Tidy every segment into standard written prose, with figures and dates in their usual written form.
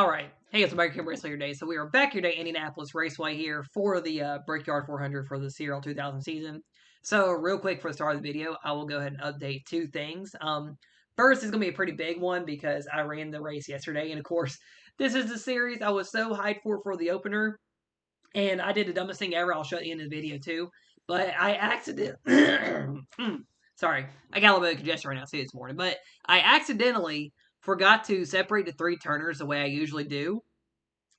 Alright, hey, it's American Race Leader Day. So we are back here today, Indianapolis Raceway here for the Brickyard 400 for the CRL2000 season. So real quick for the start of the video, I will go ahead and update two things. First is going to be a pretty big one because I ran the race yesterday, and of course, this is the series I was so hyped for the opener, and I did the dumbest thing ever. I'll show you in the video too, but I accidentally, sorry, I got a little bit of congestion right now too this morning, but I accidentally forgot to separate the three turners the way I usually do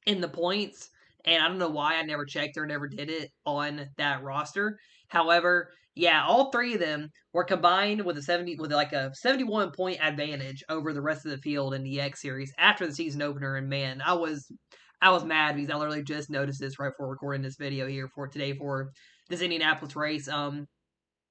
in the points, and I don't know why I never checked or never did it on that roster. However, yeah, all three of them were combined with like a 71 point advantage over the rest of the field in the X series after the season opener, and man, I was mad because I literally just noticed this right before recording this video here for today for this Indianapolis race.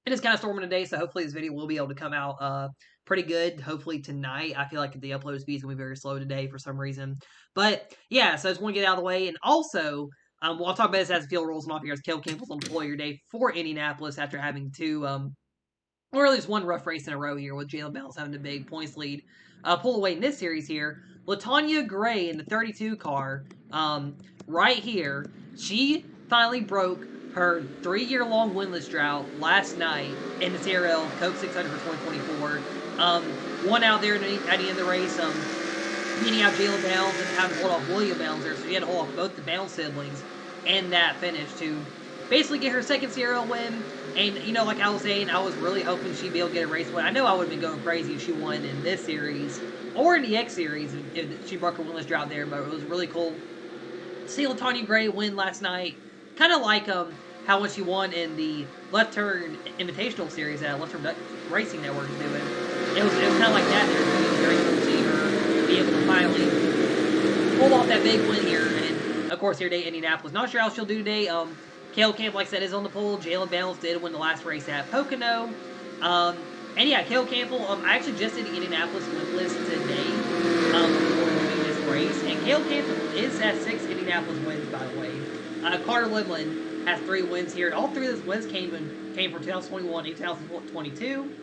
It is kind of storming today, so hopefully this video will be able to come out pretty good. Hopefully tonight. I feel like the upload speed is going to be very slow today for some reason. But yeah, so I just want to get out of the way. And also, well, I'll talk about this as the field rolls off here. As Caleb Campbell's on the pole here today for Indianapolis after having two, or at least one rough race in a row here with Jalen Bales having a big points lead. Pull away in this series here. LaTonya Gray in the 32 car, right here, she finally broke her 3-year-long winless drought last night in the CRL Coke 600 for 2024. Won out there at the end of the race, beating out Jalen Bales and having to hold off William Bales there, so she had to hold off both the Bales siblings in that finish to basically get her second CRL win. And, you know, like I was saying, I was really hoping she'd be able to get a race win. I know I would have been going crazy if she won in this series or in the X series if she broke her winless drought there, but it was really cool to see LaTonya Gray win last night. Kind of like how when she won in the Left Turn Invitational series that Left Turn Racing Network is doing. It was kind of like that there. It was very cool to see her be able to finally pull off that big win here. And, of course, here today, Indianapolis. Not sure how she'll do today. Caleb Campbell, like I said, is on the pole. Jalen Bales did win the last race at Pocono. And yeah, Caleb Campbell, I actually just did the Indianapolis win list today before doing this race. And Caleb Campbell is at 6 Indianapolis wins, by the way. Carter Livlin has 3 wins here. All 3 of those wins came from 2021 and 2022.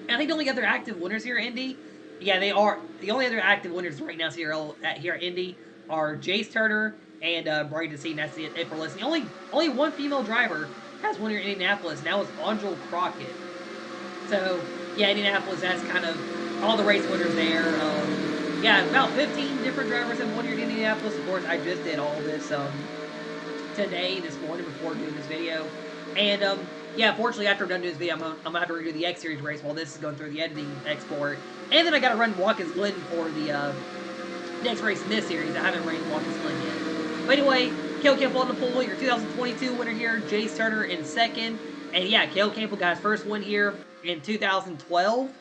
And I think the only other active winners here at Indy, yeah, they are. The only other active winners right now here at Indy are Jace Turner and Brady Deceit, and that's it for listening. Only one female driver has won here in Indianapolis, and that was Angel Crockett. So, yeah, Indianapolis, that's kind of all the race winners there. Yeah, about 15 different drivers have won here in Indianapolis. Of course, I just did all this today, this morning, before doing this video. And, yeah, fortunately, after I'm done doing this video, I'm going to have to redo the X Series race while this is going through the editing export. And then I got to run Watkins Glen for the next race in this series. I haven't ran Watkins Glen yet. But anyway, Caleb Campbell on the pole, your 2022 winner here. Jace Turner in second. And yeah, Caleb Campbell got his first win here in 2012.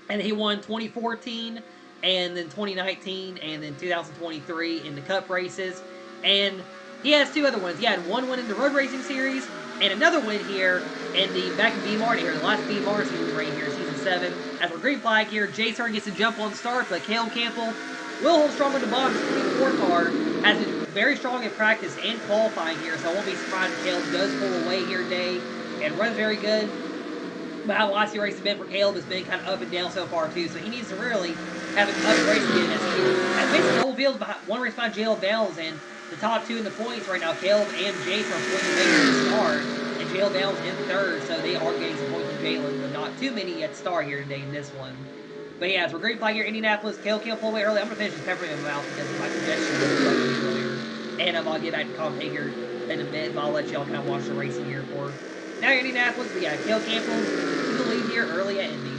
And he won 2014, and then 2019, and then 2023 in the Cup races. And he has 2 other wins. He had 1 win in the Road Racing Series, and another win here in the back of B Marty here, the last B Marty series right here, season 7. As for green flag here, Jace Turner gets to jump on the start, but Caleb Campbell will hold strong on the bottom. His 4 car has been very strong in practice and qualifying here, so I won't be surprised if Caleb does pull away here today and runs very good. But how the last few races have been for Caleb has been kind of up and down so far, too, so he needs to really have a tough race again as he has basically the whole field behind, 1 race behind Jalen Bales, and the top 2 in the points right now, Caleb and Jace are pointing away from the start, and Jalen Bales in 3rd, so they are getting some points from Jalen, but not too many at start here today in this one. But yeah, as we're green flag here, Indianapolis, Caleb Campbell pulled away early. I'm going to finish this peppermint in my mouth because of my congestion earlier. And I'll get back to Colin Hager in a bit, but I'll let y'all kind of watch the racing here for now here in Indianapolis. But yeah, Caleb Campbell in the lead here early at Indy.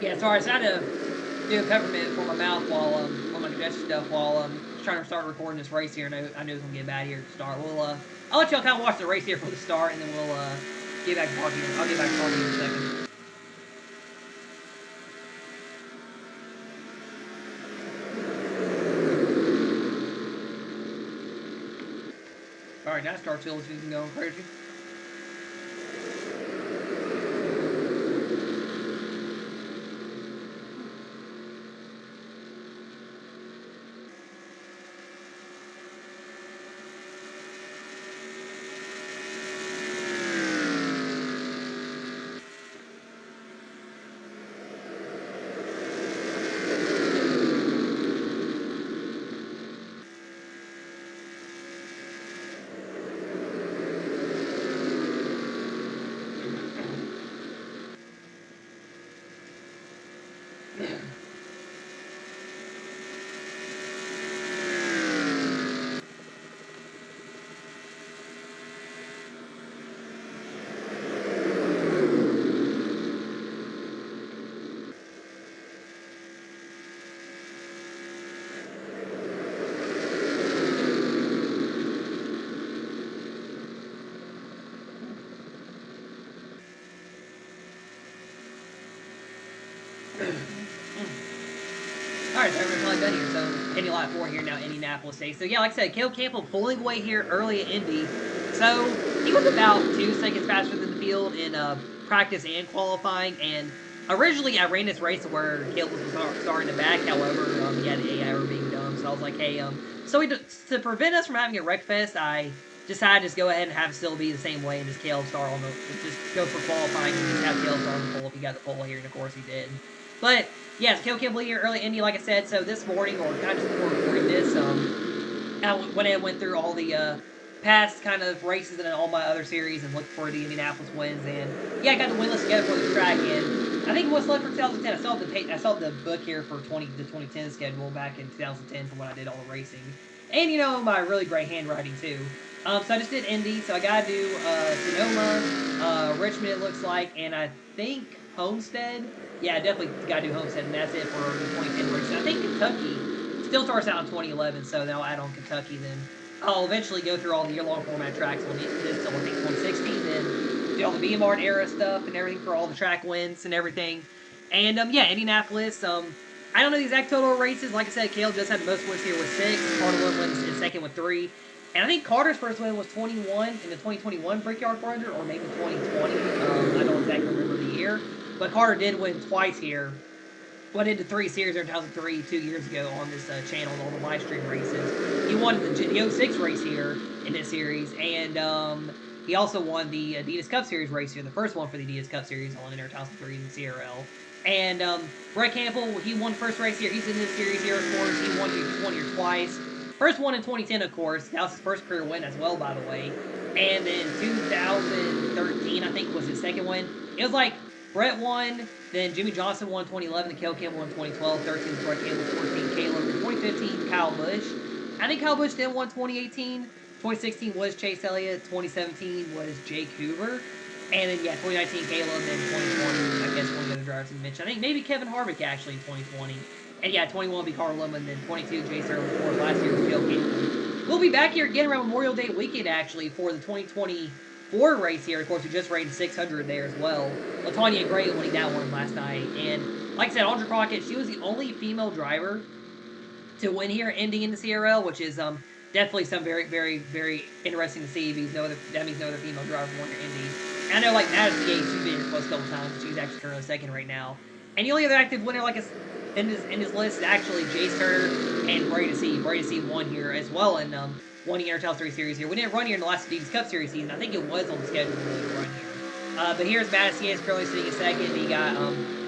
Yeah, sorry, so I had to do a peppermint for my mouth while on my congestion stuff while trying to start recording this race here. And I knew it was gonna get bad here to start. I'll let y'all kind of watch the race here for the start, and then we'll get back to talking. I'll get back to talking in a second. All right, now start till you can go crazy. Alright, so we're probably done here. So, Indy Lot 4 here now, Indianapolis State. So, yeah, like I said, Caleb Campbell pulling away here early at Indy. So, he was about 2 seconds faster than the field in practice and qualifying. And originally, I ran this race where Caleb was starting to back. However, he had the AI were being dumb. So, I was like, hey, so to prevent us from having a wreck fest, I decided to just go ahead and have it still be the same way and just Caleb start on the, just go for qualifying and just have Caleb start on the pole if he got the pole here. And, of course, he did. But, yeah, Caleb Campbell here, early Indy, like I said. So this morning, or kind of just before recording this, I went through all the past kind of races and all my other series and looked for the Indianapolis wins. And, yeah, I got the win list together for the track. And I think what's left for 2010, I saw the book here for the 2010 schedule back in 2010 for when I did all the racing. And, you know, my really great handwriting, too. So I just did Indy. So I got to do Sonoma, Richmond, it looks like, and I think Homestead. Yeah, definitely got to do Homestead, and that's it for the 2010 race. I think Kentucky still starts out in 2011, so then I'll add on Kentucky. Then I'll eventually go through all the year-long format tracks on this till I think 2016, then do all the B-Mart era stuff and everything for all the track wins and everything. And, yeah, Indianapolis, I don't know the exact total of races. Like I said, Caleb does have the most wins here with 6. Carter wins in second with 3. And I think Carter's first win was 21 in the 2021 Brickyard 400, or maybe 2020. I don't exactly remember the year. But Carter did win twice here. Went into 3 series in 2003, 2 years ago on this channel, all the live stream races. He won the 06 race here in this series, and he also won the Adidas Cup Series race here, the first one for the Adidas Cup Series on NR 2003 and CRL. And Brett Campbell, he won the first race here. He's in this series here, of course. He won here twice. First one in 2010, of course. That was his first career win as well, by the way. And then 2013, I think, was his second win. It was like Brett won, then Jimmy Johnson won 2011, then Caleb Campbell won 2012, 13 was Brett Campbell, 14 Caleb, and 2015 Kyle Busch. I think Kyle Busch then won 2018. 2016 was Chase Elliott, 2017 was Jake Hoover, and then, yeah, 2019 Caleb, and 2020, I guess one of the other drivers you mentioned. I think maybe Kevin Harvick, actually, in 2020. And, yeah, 21 will be Carl Luma, and then 22, Jay Sterling, 4 last year was Caleb Campbell. We'll be back here again around Memorial Day weekend, actually, for the 2024 race here. Of course, we just rated 600 there as well. LaTonya Gray winning that one last night. And, like I said, Audra Crockett, she was the only female driver to win here, ending in the CRL, which is definitely some very, very, very interesting to see, because that means no other female driver won here Indy. And I know, like, Madison Gates, she's been here close a couple times. She's actually currently second right now. And the only other active winner, like, in his list is actually Jace Turner and Brady C. Brady C won here as well in one year Intel 3 Series here. We didn't run here in the last Adidas Cup Series season. I think it was on the schedule to run here. But here's Madison Gates currently sitting in second. You got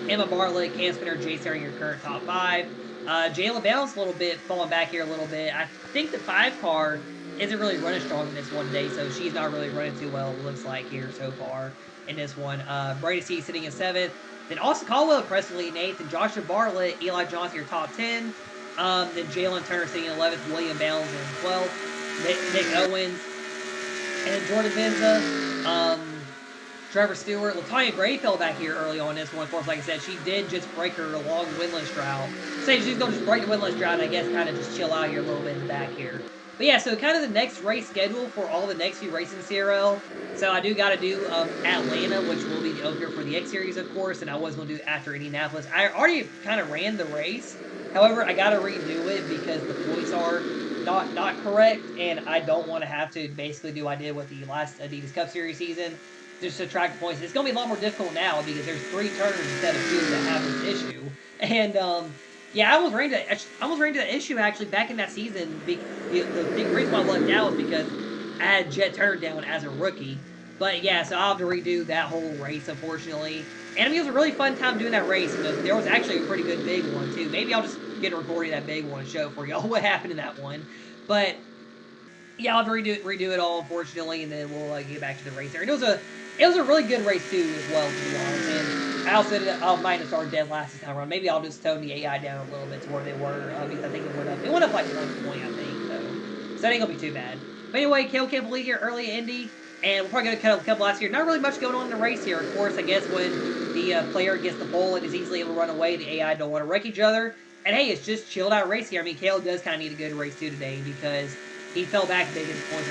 Emma Bartlett, Cam Spinner, Jace Turner, your current top 5. Jayla Bounce a little bit, falling back here a little bit. I think the 5 car isn't really running strong in this one day, so she's not really running too well, it looks like, here so far in this one. Brady C sitting in 7th. Then Austin Caldwell, Preston in 8th. And Joshua Bartlett, Eli Johnson, your top 10. Then Jalen Turner sitting in 11th. William Bounds in 12th. Nick Owens. And Jordan Benza. Trevor Stewart. LaTonya Gray fell back here early on this one. Of course, like I said, she did just break her long windlass drought. Say she's going to just break the windlass drought and I guess kind of just chill out here a little bit in the back here. But yeah, so kind of the next race schedule for all the next few races in CRL. So I do got to do Atlanta, which will be the opener for the X Series, of course, and I was going to do it after Indianapolis. I already kind of ran the race. However, I got to redo it because the points are not correct, and I don't want to have to basically do what I did with the last Adidas Cup Series season, just to track the points. It's going to be a lot more difficult now because there's 3 turns instead of 2 that have this issue. And, yeah, I was ran into that issue, actually, back in that season. The big reason why I lucked out was because I had Jet Turner down as a rookie. But, yeah, so I'll have to redo that whole race, unfortunately. And, I mean, it was a really fun time doing that race. And there was actually a pretty good big one, too. Maybe I'll just get a recording of that big one and show for y'all what happened in that one. But, yeah, I'll have to redo it all, unfortunately, and then we'll get back to the race there. And it was a really good race, too, as well, to be honest. And I also might have started dead last this time around. Maybe I'll just tone the AI down a little bit to where they were. Because I think it went up. It went up like 1 point, I think. So that ain't going to be too bad. But anyway, Caleb Campbell here early at Indy. And we're probably going to cut a couple last here. Not really much going on in the race here. Of course, I guess when the player gets the pole and is easily able to run away, the AI don't want to wreck each other. And hey, it's just chilled out race here. I mean, Caleb does kind of need a good race too today because he fell back big in the points.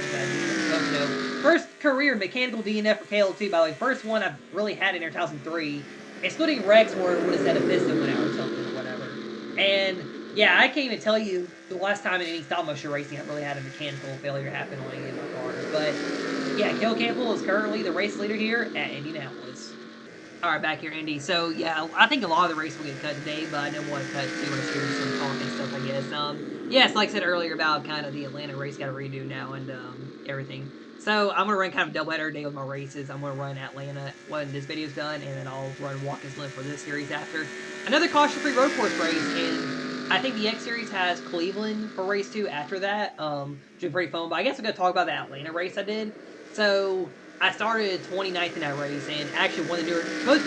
First career mechanical DNF for Caleb too, by the way. First one I've really had in 2003. excluding Rex, where would have said a piston went out or something or whatever. And yeah, I can't even tell you the last time in any stop motion racing I've really had a mechanical failure happen on any of my cars. But yeah, Kel Campbell is currently the race leader here at Indianapolis. All right, back here, Indy. So yeah, I think a lot of the race will get cut today, but I didn't want to cut too much here, some talking stuff, I guess. Yes, like I said earlier about kind of the Atlanta race got to redo now and everything. So I'm gonna run kind of a doubleheader day with my races. I'm gonna run Atlanta when this video's done, and then I'll run Watkins Glen for this series after. Another caution-free road course race, and I think the X Series has Cleveland for race 2 after that, which is pretty fun. But I guess I'm gonna talk about the Atlanta race I did. So I started 29th in that race, and actually one of the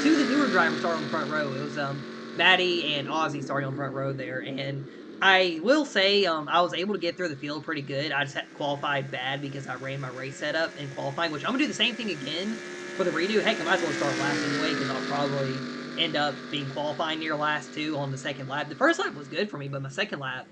two of the newer drivers started on the front row. It was Maddie and Ozzy starting on the front row there, and I will say I was able to get through the field pretty good. I just had qualified bad because I ran my race setup in qualifying, which I'm gonna do the same thing again for the redo. Heck, I might as well start last anyway because I'll probably end up being qualifying near last 2 on the second lap. The first lap was good for me, but my second lap,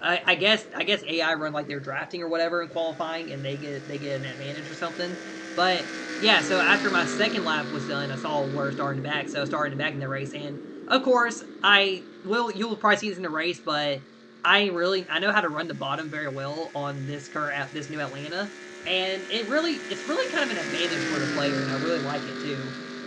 I guess AI run like they're drafting or whatever in qualifying, and they get an advantage or something. But yeah, so after my second lap was done, I saw where starting back, so I started back in the race, and of course you'll probably see this in the race, but I know how to run the bottom very well on this new Atlanta, and it's really kind of an advantage for the player, and I really like it too.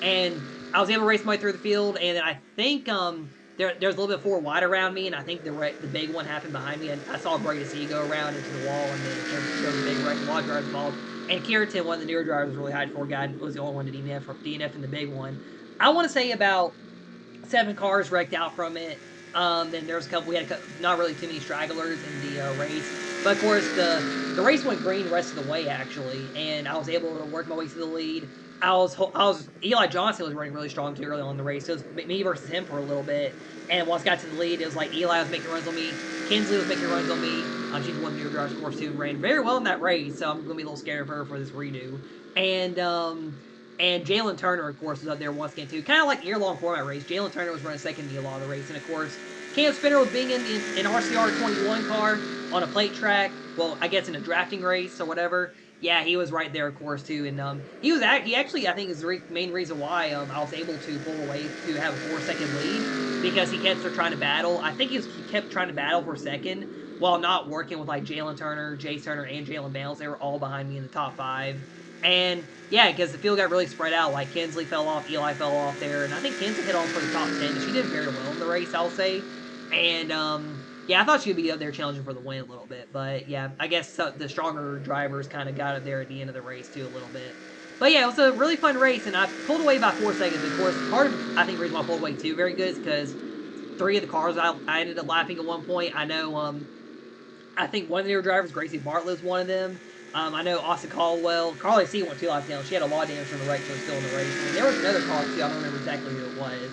And I was able to race my way through the field, and I think there's a little bit forward wide around me, and I think the big one happened behind me, and I saw Brady C go around into the wall, and then go the big wreck, the driver's involved. And Kierton, one of the newer drivers, was really high for a guy, was the only one to DNF in the big one. I want to say about 7 cars wrecked out from it. Then there was a couple. We had not really too many stragglers in the race, but of course the race went green the rest of the way actually, and I was able to work my way to the lead. Eli Johnson was running really strong too early on in the race. So it was me versus him for a little bit, and once I got to the lead, it was like Eli was making runs on me, Kinsley was making runs on me. She's one of your drivers, of course, too, and ran very well in that race. So I'm gonna be a little scared of her for this redo. And Jalen Turner, of course, was up there once again, too. Kind of like year-long format race. Jalen Turner was running second in the law of the race. And, of course, Cam Spinner was being in an RCR21 car on a plate track. Well, I guess in a drafting race or whatever. Yeah, he was right there, of course, too. And he actually, I think, is the main reason why I was able to pull away to have a 4-second lead. Because he kept trying to battle. I think he kept trying to battle for second while not working with, like, Jalen Turner, Jace Turner, and Jalen Bales. They were all behind me in the top 5. And yeah, because the field got really spread out. Like Kinsley fell off, Eli fell off there, and I think Kinsley hit on for the top 10. She did very well in the race, I'll say. And yeah, I thought she would be up there challenging for the win a little bit. But yeah, I guess the stronger drivers kind of got it there at the end of the race too a little bit. But yeah, it was a really fun race, and I pulled away by 4 seconds. Of course, part of I think the reason why I pulled away too very good is because 3 of the cars I ended up lapping at one point. I know I think one of the newer drivers, Gracie Bartlett, is one of them. I know Austin Caldwell, Carly C went 2 laps down. She had a lot of damage from the wreck, so was still in the race. And there was another car too. I don't remember exactly who it was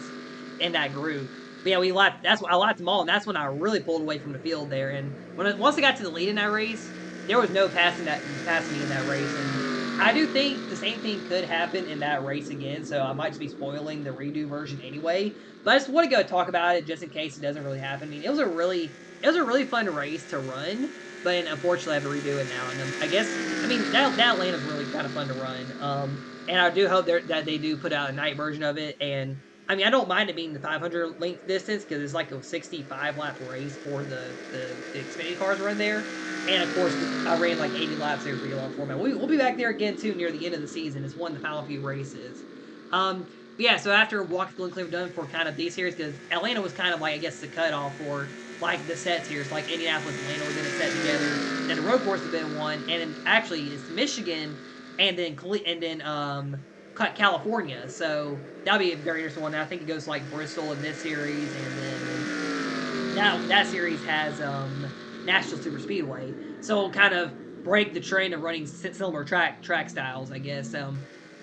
in that group. But yeah, I lapped them all, and that's when I really pulled away from the field there. And once I got to the lead in that race, there was no passing me in that race. And I do think the same thing could happen in that race again. So I might just be spoiling the redo version anyway. But I just want to go talk about it just in case it doesn't really happen. I mean, it was a really fun race to run. But unfortunately, I have to redo it now. And that Atlanta's really kind of fun to run. And I do hope that they do put out a night version of it. And I mean, I don't mind it being the 500 length distance because it's like a 65 lap race for the Xfinity cars run there. And of course, I ran like 80 laps there for your long format. We'll be back there again too near the end of the season. It's one of the final few races. Yeah, so after Watkins Glen Cleveland done for kind of these series, because Atlanta was kind of like, I guess, the cutoff for like the set series, like Indianapolis and Atlanta were going to set together. Then the road course has been one, and then actually it's Michigan, and then California. So that'll be a very interesting one. I think it goes like Bristol in this series, and then that series has Nashville Super Speedway. So it'll kind of break the trend of running similar track styles, I guess.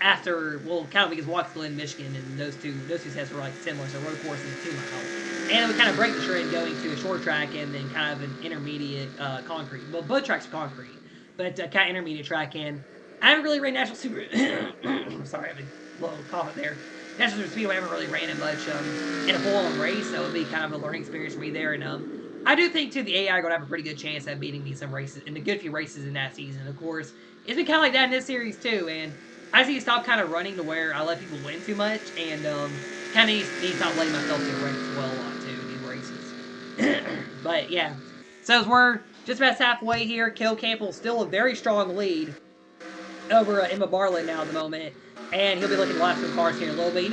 Because Watkins Glen, Michigan, and those two sets were like similar, so road course is 2 miles. And it would kind of break the trend going to a short track and then kind of an intermediate concrete. Well, both tracks are concrete, but kind of intermediate track. And I haven't really ran National Super. Sorry, I have a little cough there. National Super Speedway, I haven't really ran it much in a full-on race, so it'll be kind of a learning experience for me there. And I do think too the AI are going to have a pretty good chance at beating me some races in a good few races in that season. Of course, it's been kind of like that in this series too, and I just need to stop kind of running to where I let people win too much, and kind of needs to stop letting myself get wrecked as well a lot too in these races. But yeah, so as we're just about halfway here, Kel Campbell still a very strong lead over Emma Bartlett now at the moment, and he'll be looking to lap some cars here in a little bit.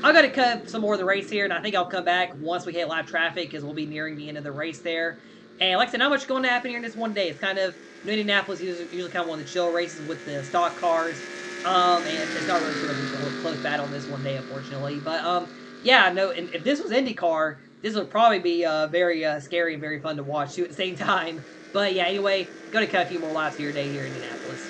I'm going to cut some more of the race here, and I think I'll come back once we hit lap traffic because we'll be nearing the end of the race there. And like I said, not much going to happen here in this one day. It's kind of, Indianapolis is usually kind of one of the chill races with the stock cars, and it's not really going to be a close battle on this one day, unfortunately. But yeah, no, and if this was IndyCar, this would probably be very scary and very fun to watch too at the same time. But yeah, anyway, going to cut a few more laps of your day here in Indianapolis.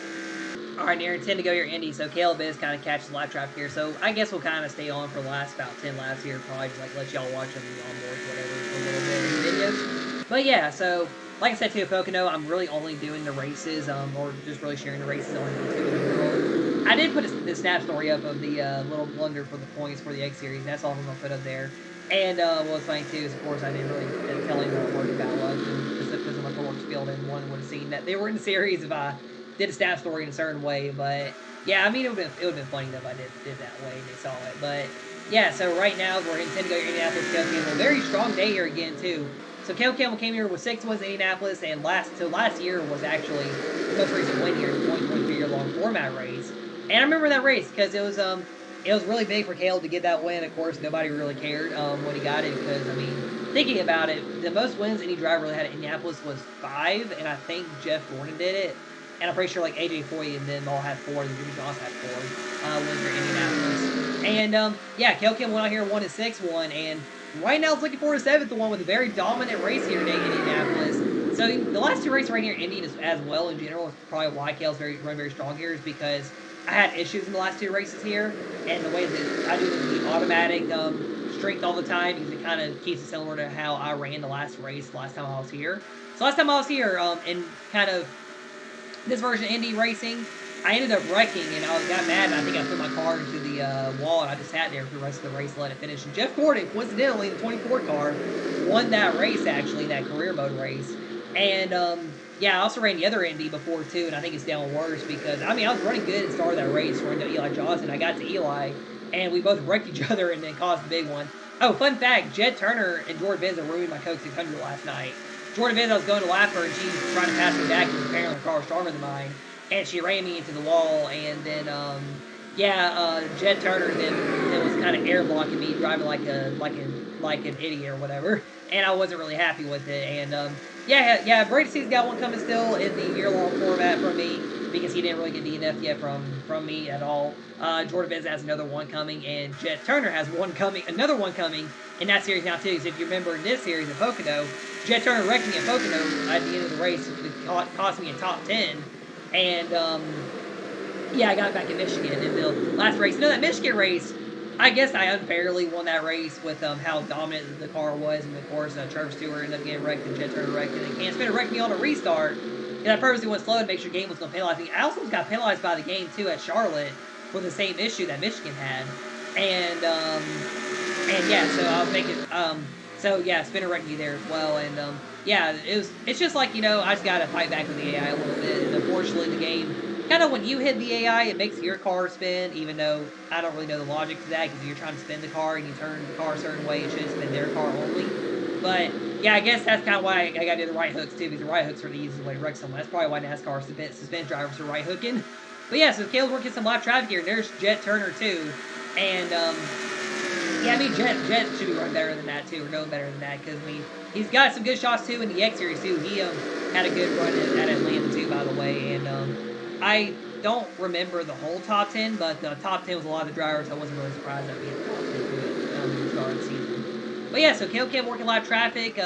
Alright, near 10 to go here, Indy. So Caleb is kind of catching the lap traffic here. So I guess we'll kind of stay on for the last about 10 laps here. Probably just like let y'all watch them on board, whatever, for a little bit in the videos. But yeah, so like I said to Pocono, I'm really only doing the races, or just really sharing the races on YouTube in the world. I did put the snap story up of the little blunder for the points for the X Series. That's all I'm going to put up there. And what's funny too is, of course, I didn't really tell anyone what worked about luck. Just because of my coworkers field, and one would have seen that they were in the series if I did a stat story in a certain way. But yeah, I mean, it would have been funny if I did that way and they saw it. But yeah, so right now we're in 10 to go to Indianapolis. Caleb Campbell, very strong day here again too. So Caleb Campbell came here with 6 wins in Indianapolis, and last year was actually the most recent win here in the 2023 year-long format race. And I remember that race because it was really big for Caleb to get that win. Of course, nobody really cared when he got it because, I mean, thinking about it, the most wins any driver really had at Indianapolis was 5, and I think Jeff Gordon did it. And I'm pretty sure like AJ Foy and them all had 4, and Jimmy Johnson had 4 wins for Indianapolis. And yeah, Caleb Campbell went out here and won his 6th one, and right now it's looking for his 7th one with a very dominant race here today in Indianapolis. So the last 2 races right here in Indy as well in general is probably why Caleb's run very strong here, is because I had issues in the last 2 races here, and the way that I do the automatic strength all the time, because it kind of keeps it similar to how I ran the last race last time I was here. So last time I was here, in kind of this version of Indy racing, I ended up wrecking, and I got mad, and I think I put my car into the wall, and I just sat there for the rest of the race to let it finish. And Jeff Gordon, coincidentally, the 24 car, won that race, actually, that career mode race. And yeah, I also ran the other Indy before too, and I think it's down worse because, I mean, I was running good at the start of that race, running to Eli Johnson. I got to Eli, and we both wrecked each other and then caused the big one. Oh, fun fact, Jed Turner and Jordan Benza ruined my Coke 600 last night. Jordan Benza, I was going to lap her, and she was trying to pass me back, and apparently her car was stronger than mine, and she ran me into the wall, and then, yeah, Jed Turner then was kind of air blocking me, driving like an idiot or whatever, and I wasn't really happy with it. And yeah, Brady C's got one coming still in the year-long format from me, because he didn't really get DNF yet from me at all. Jordan Benz has another one coming, and Jet Turner has another one coming in that series now too. So if you remember in this series at Pocono, Jet Turner wrecked me at Pocono at the end of the race. It cost me a top 10, and yeah, I got back in Michigan in the last race. That Michigan race, I guess I unfairly won that race with how dominant the car was, and of course Trevor Stewart ended up getting wrecked, and Jet Turner wrecked, and Cam Spinner wrecked me on a restart. And I purposely went slow to make sure the game was going to penalize me. I also got penalized by the game too at Charlotte for the same issue that Michigan had, and yeah, so I'll make it. So yeah, Spinner wrecked me there as well, and yeah, it's just like, I just gotta fight back with the AI a little bit, and unfortunately the game, kind of when you hit the AI, it makes your car spin, even though I don't really know the logic to that, because you're trying to spin the car and you turn the car a certain way, it should spin their car only. But yeah, I guess that's kind of why I got to do the right hooks too, because the right hooks are the easiest way to wreck someone. That's probably why NASCAR suspends drivers for right hooking. But yeah, so Caleb's working some lap traffic here. There's Jet Turner too, and yeah, I mean Jet should be running better than that too, or no better than that, because I mean he's got some good shots too in the X Series too. He had a good run at Atlanta too, by the way, and I don't remember the whole top 10, but the top 10 was a lot of the drivers. I wasn't really surprised that we had the top 10 to the start of the season. But yeah, so Caleb kept working live traffic.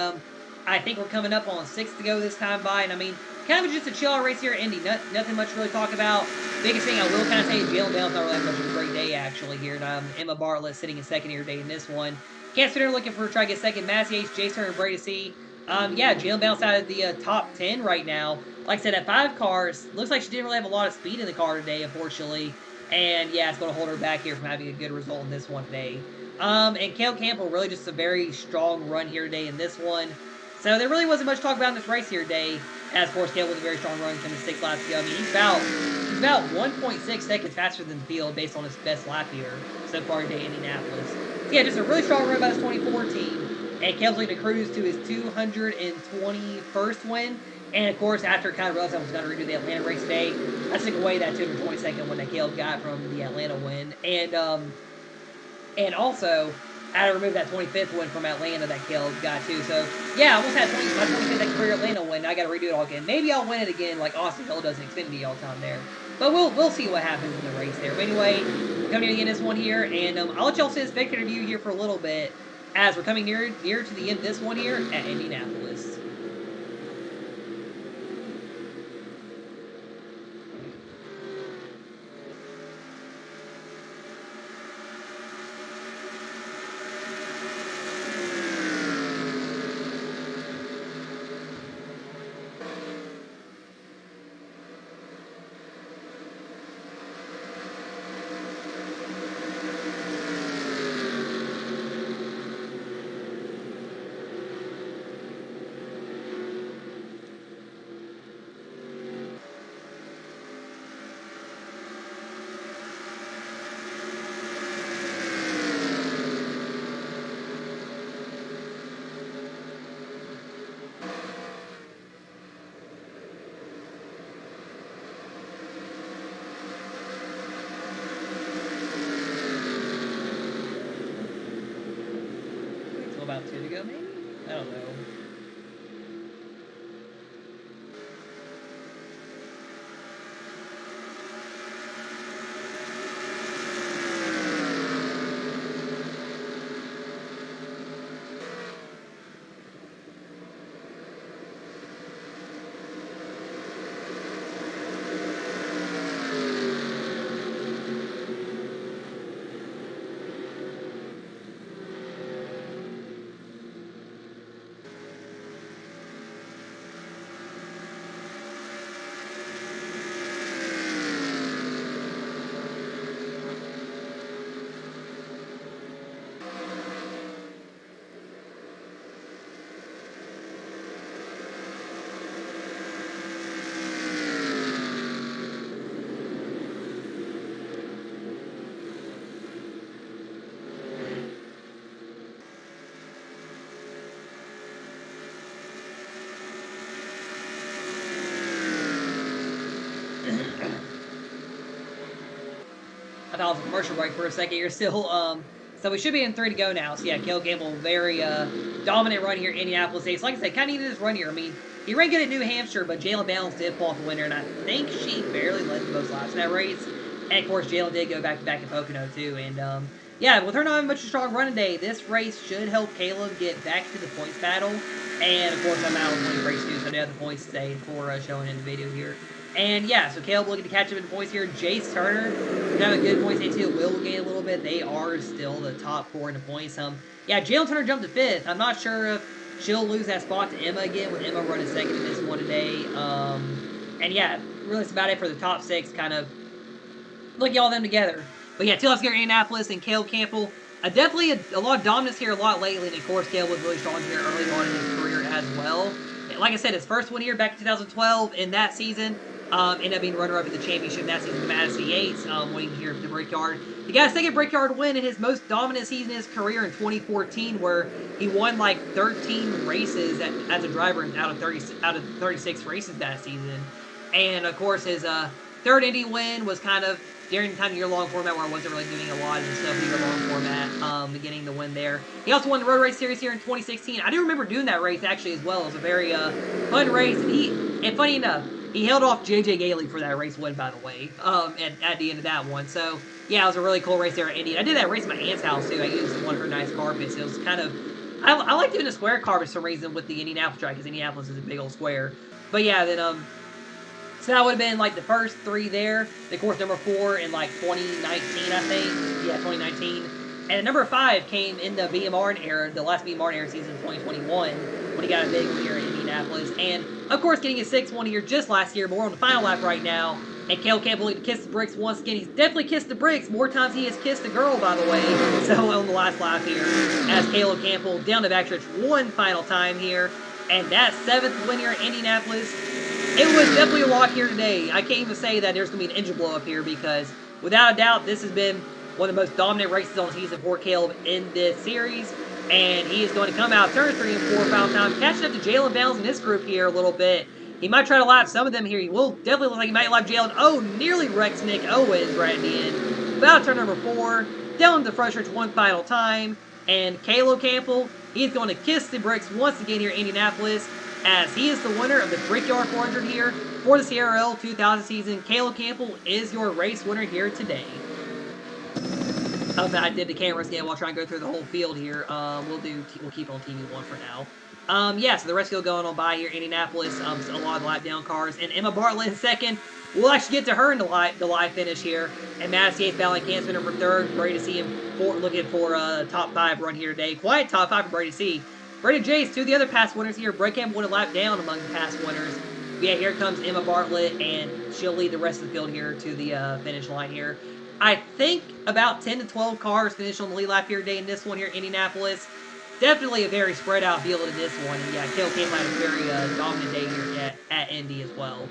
I think we're coming up on 6 to go this time by, and I mean, kind of just a chill race here at Indy. Nothing much to really talk about. Biggest thing I will kind of say is Jalen Bell's not really having much of a great day actually here, and Emma Bartlett sitting in second here today in this one. Cam Spinner looking for try to get second. Massey H, Jason Turner, and Brady C. Yeah, Jalen Bell's out of the top 10 right now. Like I said, at 5 cars, looks like she didn't really have a lot of speed in the car today, unfortunately. And yeah, it's going to hold her back here from having a good result in this one today. And Caleb Campbell, really just a very strong run here today in this one. So there really wasn't much to talk about in this race here today. As of course, Caleb was a very strong run coming 6 laps ago. I mean, he's about 1.6 seconds faster than the field based on his best lap here so far today in Indianapolis. Yeah, just a really strong run by this 2014. And Caleb's looking to cruise to his 221st win. And of course, after kind of realized I was going to redo the Atlanta race today, I took away that 222nd win that Caleb got from the Atlanta win. And also, I had to remove that 25th win from Atlanta that Caleb got too. So yeah, I almost had my 25th career Atlanta win. I got to redo it all again. Maybe I'll win it again like Austin Hill does in Xfinity all the time there. But we'll see what happens in the race there. But anyway, coming to the end of this one here, and I'll let y'all see this victory review here for a little bit as we're coming near to the end of this one here at Indianapolis. About 2 to go, maybe? I don't know. I thought it was a commercial break for a second. You're still, so we should be in 3 to go now. So yeah, Caleb Campbell, very dominant run here in Indianapolis. So like I said, kind of needed this run here. I mean, he ran good at New Hampshire, but Jalen Balance did pull off the winner, and I think she barely led the most laps in that race. And of course, Jalen did go back-to-back in Pocono too. And yeah, with her not having much of a strong run today, this race should help Caleb get back to the points battle. And of course, I'm out of 20 race too, so I do have the points today for showing in the video here. And yeah, so Caleb looking to catch up in points here. Jace Turner, have a good points. They too will gain a little bit. They are still the top 4 in the points. Yeah, Jalen Turner jumped to 5th. I'm not sure if she'll lose that spot to Emma again, with Emma running 2nd in this one today. And yeah, really that's about it for the top 6. Kind of look at all them together. But yeah, 2 laps here in Indianapolis, and Caleb Campbell. Definitely a lot of dominance here a lot lately, and of course Caleb was really strong here early on in his career as well. And like I said, his first one here back in 2012 in that season. Ended up being runner-up in the championship in that season, the Madison C8, winning here at the Brickyard. He got his 2nd Brickyard win in his most dominant season in his career in 2014, where he won like 13 races as a driver out of 36 races that season. And of course, his 3rd Indy win was kind of during the kind of year-long format where I wasn't really doing a lot of the stuff in the year-long format, getting the win there. He also won the Road Race Series here in 2016. I do remember doing that race actually as well. It was a very fun race, and funny enough, he held off J.J. Gailey for that race win, by the way, at the end of that one. So, yeah, it was a really cool race there at Indy. I did that race at my aunt's house, too. I used one of her nice carpets. It was kind of... I like doing a square carpet for some reason with the Indianapolis track, because Indianapolis is a big old square. But, yeah, then, so that would have been, like, the first 3 there. Of course, number 4 in, like, 2019, I think. Yeah, 2019. And number 5 came in the BMR era, the last BMR era season in 2021, when he got a big one here in Indianapolis. And, of course, getting his 6th one here just last year, but we're on the final lap right now. And Caleb Campbell to kiss the bricks once again. He's definitely kissed the bricks more times he has kissed a girl, by the way. So, on the last lap here, as Caleb Campbell down the backstretch one final time here. And that 7th win here in Indianapolis. It was definitely a lock here today. I can't even say that there's going to be an engine blow up here, because, without a doubt, this has been one of the most dominant races on season 4 Caleb in this series. And he is going to come out turn 3 and 4 final time, catching up to Jalen Bales in this group here a little bit. He might try to lap some of them here. He will definitely look like he might lap Jalen. Oh, nearly wrecks Nick Owens right at the end. About turn number 4. Down to the front stretch one final time. And Caleb Campbell, he's going to kiss the bricks once again here in Indianapolis, as he is the winner of the Brickyard 400 here for the CRL2000 season. Caleb Campbell is your race winner here today. I did the camera scan while trying to go through the whole field here. We'll keep on TV1 for now. Yeah, so the rest of going on by here, Indianapolis. A lot of lap down cars, and Emma Bartlett in second. We'll actually get to her in the live finish here. And Madison Yates battling Canspinner for third. Great to see him looking for a top 5 run here today. Quiet top 5 for Brady C. Brady Jace, 2 of the other past winners here. Brett Campbell went a lap down among the past winners. But yeah, here comes Emma Bartlett, and she'll lead the rest of the field here to the finish line here. I think about 10 to 12 cars finished on the lead lap here today in this one here in Indianapolis. Definitely a very spread out field in this one. And yeah, Caleb Campbell had a very dominant day here at Indy as well.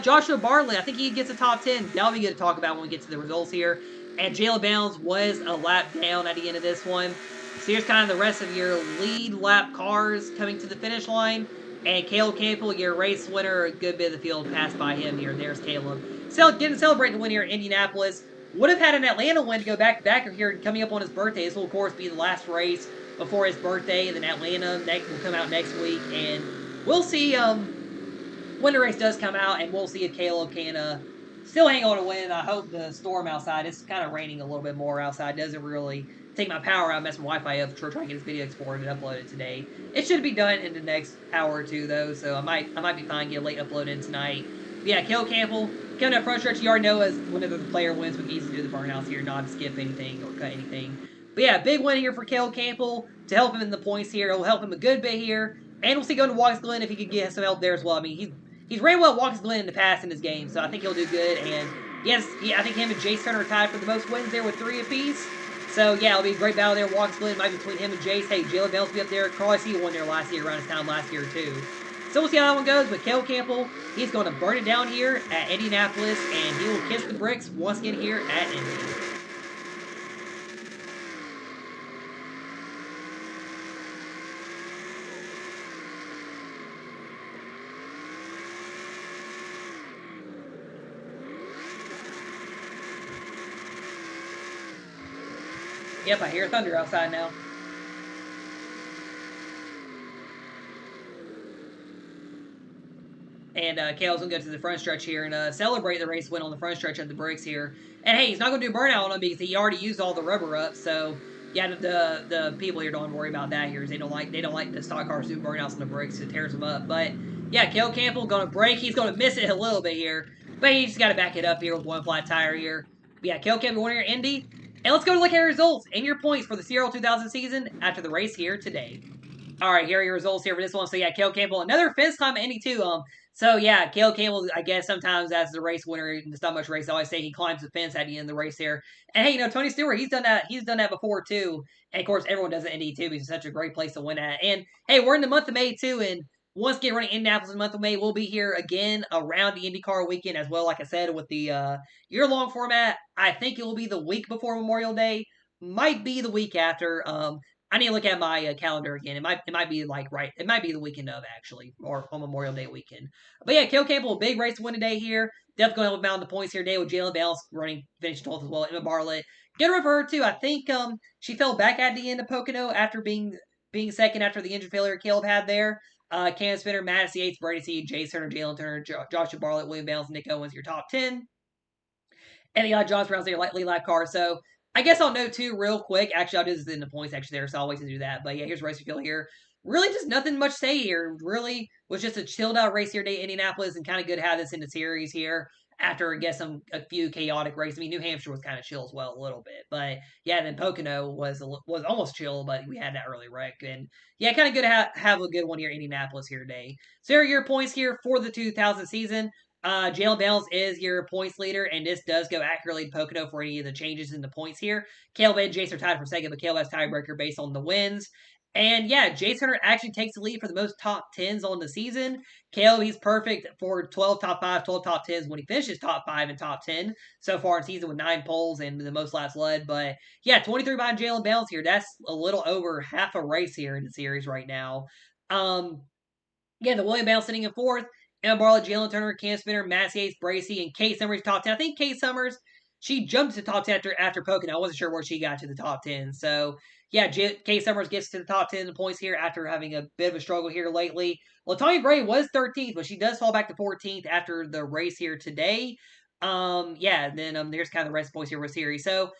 Joshua Bartlett, I think he gets a top 10. That'll be good to talk about when we get to the results here. And Jalen Bounds was a lap down at the end of this one. So here's kind of the rest of your lead lap cars coming to the finish line. And Caleb Campbell, your race winner, a good bit of the field passed by him here. There's Caleb. Getting to celebrate the win here in Indianapolis. Would have had an Atlanta win to go back-to-back here coming up on his birthday. This will, of course, be the last race before his birthday. And then Atlanta will come out next week. And we'll see when the race does come out. And we'll see if Caleb can still hang on to win. I hope the storm outside, it's kind of raining a little bit more outside. Doesn't really take my power out, mess my Wi-Fi up, try to get this video exported and uploaded today. It should be done in the next hour or two, though. So I might be fine, get a late upload in tonight. But yeah, Caleb Campbell, coming up front stretch, you already know as whenever the player wins, we can easily do the burnouts here, not skip anything or cut anything. But yeah, big win here for Caleb Campbell to help him in the points here. It'll help him a good bit here. And we'll see going to Watkins Glen if he could get some help there as well. I mean, he's ran well at Watkins Glen in the past in his game, so I think he'll do good. And yes, I think him and Jace Turner are tied for the most wins there with 3 apiece. So yeah, it'll be a great battle there. Watkins Glen might be between him and Jace. Hey, Jalen Bales will be up there. Carly C won there last year around his time last year too. So we'll see how that one goes. But Caleb Campbell, he's going to burn it down here at Indianapolis, and he will kiss the bricks once again here at Indy. Yep, I hear thunder outside now. And Caleb's going to go to the front stretch here and celebrate the race win on the front stretch of the bricks here. And hey, he's not going to do burnout on him because he already used all the rubber up. So yeah, the people here don't worry about that here. They don't like the stock cars do burnouts on the bricks. It tears them up. But yeah, Caleb Campbell going to brake. He's going to miss it a little bit here, but he just got to back it up here with one flat tire here. But yeah, Caleb Campbell winning your Indy. And let's go to look at your results and your points for the CRL2000 season after the race here today. All right, here are your results here for this one. So yeah, Caleb Campbell, another fifth time Indy too. So yeah, Caleb Campbell, I guess sometimes as the race winner, there's not much race. I always say he climbs the fence at the end of the race here. And hey, Tony Stewart, he's done that before too. And of course, everyone does it Indy too. It's such a great place to win at. And hey, we're in the month of May too, and once again running Indianapolis in the month of May, we'll be here again around the IndyCar weekend as well. Like I said, with the year-long format, I think it will be the week before Memorial Day. Might be the week after. I need to look at my calendar again. It might be like it might be the weekend of actually, or on Memorial Day weekend. But yeah, Caleb Campbell, big race to win today here. Definitely going to bound the points here today with Jalen Bales finishing 12th as well. Emma Bartlett, good run for her too. I think she fell back at the end of Pocono after being second after the engine failure Caleb had there. Cam Spinner, Madison Yates, Brady C, Jay Turner, Jalen Turner, Joshua Bartlett, William Bales, Nick Owens, your top 10. And you got John Brown's your lightly lap car. So I guess I'll note too real quick. Actually, I'll do this in the points actually there, so I'll wait to do that. But yeah, here's race field here. Really just nothing much to say here. Really was just a chilled out race here today in Indianapolis, and kind of good to have this in the series here after I guess a few chaotic races. I mean, New Hampshire was kind of chill as well a little bit. But yeah, then Pocono was almost chill, but we had that early wreck. And yeah, kind of good to have a good one here in Indianapolis here today. So here are your points here for the 2000 season. Jalen Bales is your points leader, and this does go accurately to Pocono for any of the changes in the points here. Caleb and Jace are tied for second, but Caleb has tiebreaker based on the wins. And yeah, Jason Hunter actually takes the lead for the most top 10s on the season. Caleb, he's perfect for 12 top 5, 12 top 10s when he finishes top 5 and top 10 so far in season with 9 poles and the most laps led. But yeah, 23 behind Jalen Bounce here. That's a little over half a race here in the series right now. Um, yeah, the William Bell sitting in fourth. Emma Barlett, Jalen Turner, Cam Spinner, Massey Yates, Bracy, and Kate Summers top 10. I think Kate Summers, she jumped to the top 10 after poking. I wasn't sure where she got to the top 10. So, yeah, Kate Summers gets to the top 10 in points here after having a bit of a struggle here lately. Latonya Gray was 13th, but she does fall back to 14th after the race here today. Yeah, and then there's kind of the rest of the points here for series. So,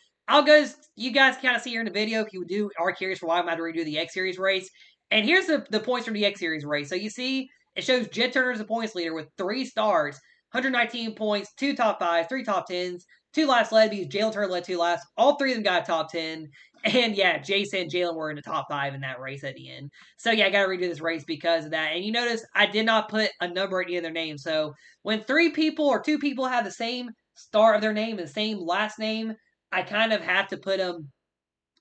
you guys kind of see here in the video if you are curious for why I'm about to redo the X Series race. And here's the points from the X Series race. So you see, it shows Jed Turner as a points leader with 3 stars, 119 points, 2 top 5s, 3 top 10s, 2 laps led because Jalen Turner led 2 laps. All 3 of them got a top 10. And yeah, Jason and Jalen were in the top 5 in that race at the end. So yeah, I got to redo this race because of that. And you notice I did not put a number at any of their names. So when 3 people or 2 people have the same start of their name and the same last name, I kind of have to put them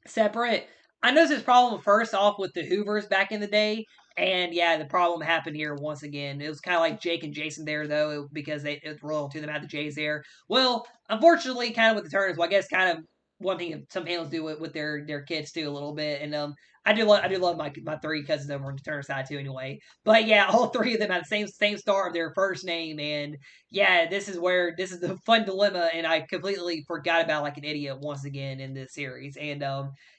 separate. I noticed this problem first off with the Hoovers back in the day, and yeah, the problem happened here once again. It was kind of like Jake and Jason there though, because it rolled to them had the J's there. Well, unfortunately, kind of with the Turners, well, I guess kind of one thing some families do with their kids too a little bit, and I do love my 3 cousins over on the Turner side too anyway. But yeah, all 3 of them had the same start of their first name, and yeah, this is the fun dilemma, and I completely forgot about like an idiot once again in this series, and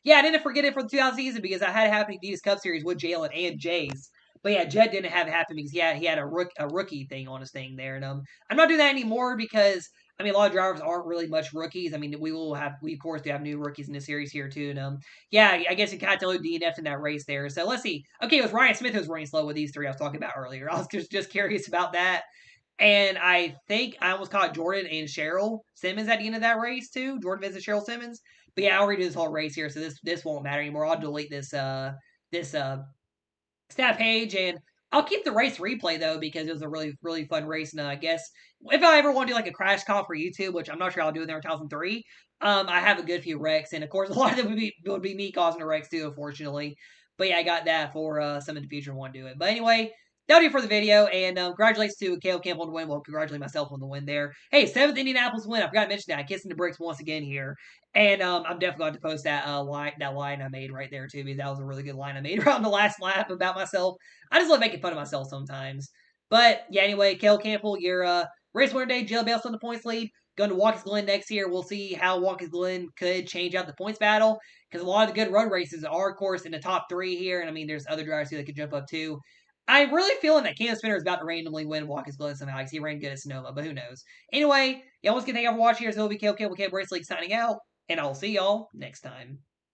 yeah, I didn't forget it for the 2000 season because I had it happening Adidas Cup Series with Jalen and Jays. But yeah, Jed didn't have it happen because he had a rookie thing on his thing there, and I'm not doing that anymore because I mean a lot of drivers aren't really much rookies. I mean we of course do have new rookies in the series here too, and yeah, I guess you kind of tell who DNF'd in that race there. So let's see. Okay, it was Ryan Smith who was running slow with these 3 I was talking about earlier. I was just curious about that. And I think I almost caught Jordan and Cheryl Simmons at the end of that race too. Jordan Vincent, Cheryl Simmons. But yeah, I'll redo this whole race here, so this won't matter anymore. I'll delete this stat page, and I'll keep the race replay though because it was a really fun race. And I guess if I ever want to do like a crash call for YouTube, which I'm not sure I'll do in there 2003, I have a good few wrecks, and of course a lot of them would be me causing the wrecks too, unfortunately. But yeah, I got that for some in the future want to do it. But anyway, that'll do it for the video, and congratulations to Caleb Campbell on the win. Well, congratulate myself on the win there. Hey, 7th Indianapolis win. I forgot to mention that. Kissing the bricks once again here. And I'm definitely going to post that line I made right there too, because that was a really good line I made around the last lap about myself. I just love making fun of myself sometimes. But yeah, anyway, Caleb Campbell, your race winner today. Jill Bale's on the points lead. Going to Watkins Glen next year. We'll see how Watkins Glen could change out the points battle because a lot of the good road races are, of course, in the top 3 here. And I mean, there's other drivers here that could jump up too. I'm really feeling that Cam Spinner is about to randomly win Watkins Glen somehow because he ran good at Sonoma, but who knows? Anyway, yeah, once again, thank you for watching. Here's Caleb Campbell, Campbell Race League signing out, and I'll see y'all next time.